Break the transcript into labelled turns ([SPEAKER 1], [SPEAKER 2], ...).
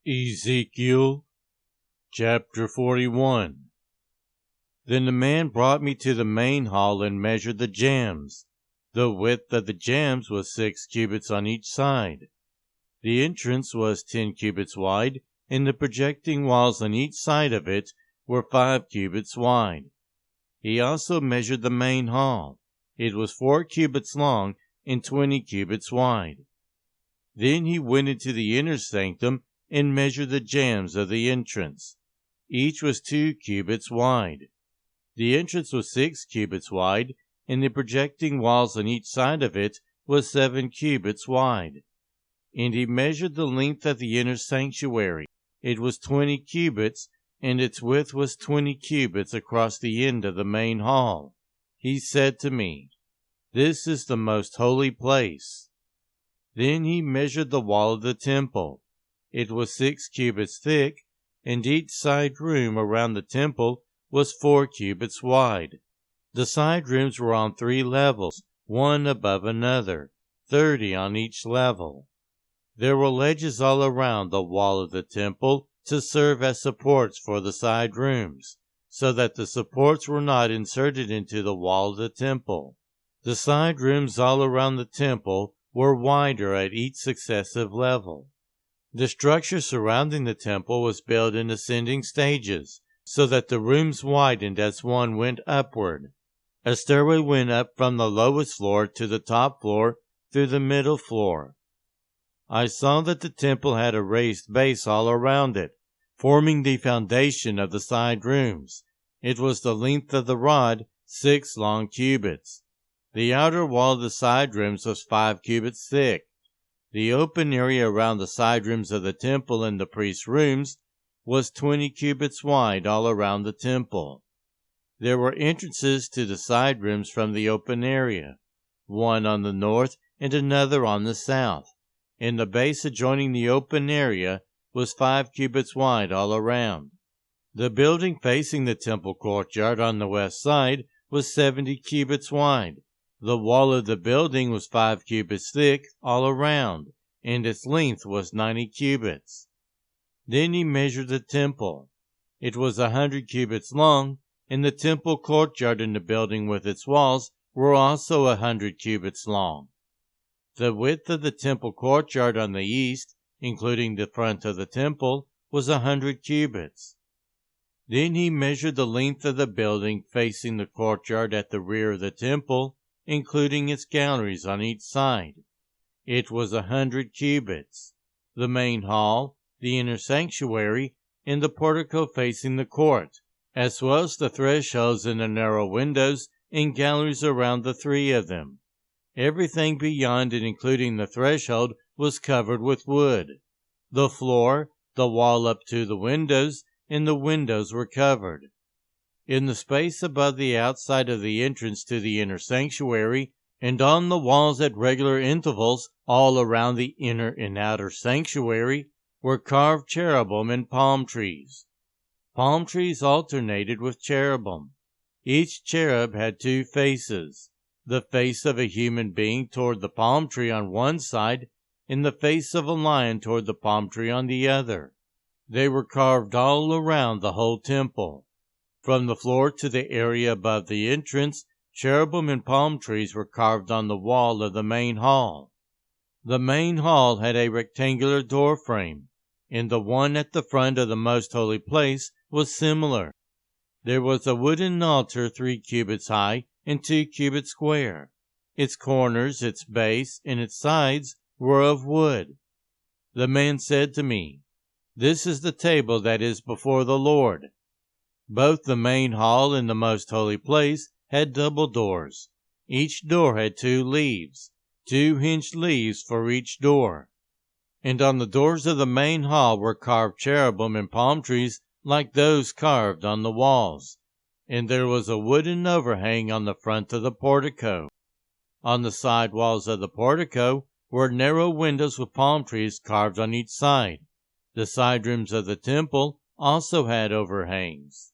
[SPEAKER 1] Ezekiel chapter 41. Then the man brought me to the main hall and measured the jambs. The width of the jambs was 6 cubits on each side. The entrance was 10 cubits wide, and the projecting walls on each side of it were 5 cubits wide. He also measured the main hall. It was 4 cubits long and 20 cubits wide. Then he went into the inner sanctum and measured the jambs of the entrance. Each was 2 cubits wide. The entrance was 6 cubits wide, and the projecting walls on each side of it was 7 cubits wide. And he measured the length of the inner sanctuary. It was 20 cubits, and its width was 20 cubits across the end of the main hall. He said to me, "This is the most holy place." Then he measured the wall of the temple. It was 6 cubits thick, and each side room around the temple was 4 cubits wide. The side rooms were on 3 levels, one above another, 30 on each level. There were ledges all around the wall of the temple to serve as supports for the side rooms, so that the supports were not inserted into the wall of the temple. The side rooms all around the temple were wider at each successive level. The structure surrounding the temple was built in ascending stages, so that the rooms widened as one went upward. A stairway went up from the lowest floor to the top floor through the middle floor. I saw that the temple had a raised base all around it, forming the foundation of the side rooms. It was the length of the rod, 6 long cubits. The outer wall of the side rooms was 5 cubits thick. The open area around the side rooms of the temple and the priest's rooms was 20 cubits wide all around the temple. There were entrances to the side rooms from the open area, one on the north and another on the south, and the base adjoining the open area was 5 cubits wide all around. The building facing the temple courtyard on the west side was 70 cubits wide. The wall of the building was 5 cubits thick all around, and its length was 90 cubits. Then he measured the temple. It was 100 cubits long, and the temple courtyard and the building with its walls were also 100 cubits long. The width of the temple courtyard on the east, including the front of the temple, was 100 cubits. Then he measured the length of the building facing the courtyard at the rear of the temple, including its galleries on each side. It was 100 cubits. The main hall, the inner sanctuary, and the portico facing the court, as well as the thresholds and the narrow windows and galleries around the 3 of them. Everything beyond and including the threshold was covered with wood. The floor, the wall up to the windows, and the windows were covered. In the space above the outside of the entrance to the inner sanctuary, and on the walls at regular intervals all around the inner and outer sanctuary, were carved cherubim and palm trees. Palm trees alternated with cherubim. Each cherub had 2 faces, the face of a human being toward the palm tree on one side, and the face of a lion toward the palm tree on the other. They were carved all around the whole temple. From the floor to the area above the entrance, cherubim and palm trees were carved on the wall of the main hall. The main hall had a rectangular door frame, and the one at the front of the most holy place was similar. There was a wooden altar 3 cubits high and 2 cubits square. Its corners, its base, and its sides were of wood. The man said to me, "This is the table that is before the Lord." Both the main hall and the most holy place had double doors. Each door had 2 leaves, 2 hinged leaves for each door. And on the doors of the main hall were carved cherubim and palm trees like those carved on the walls. And there was a wooden overhang on the front of the portico. On the side walls of the portico were narrow windows with palm trees carved on each side. The side rooms of the temple also had overhangs.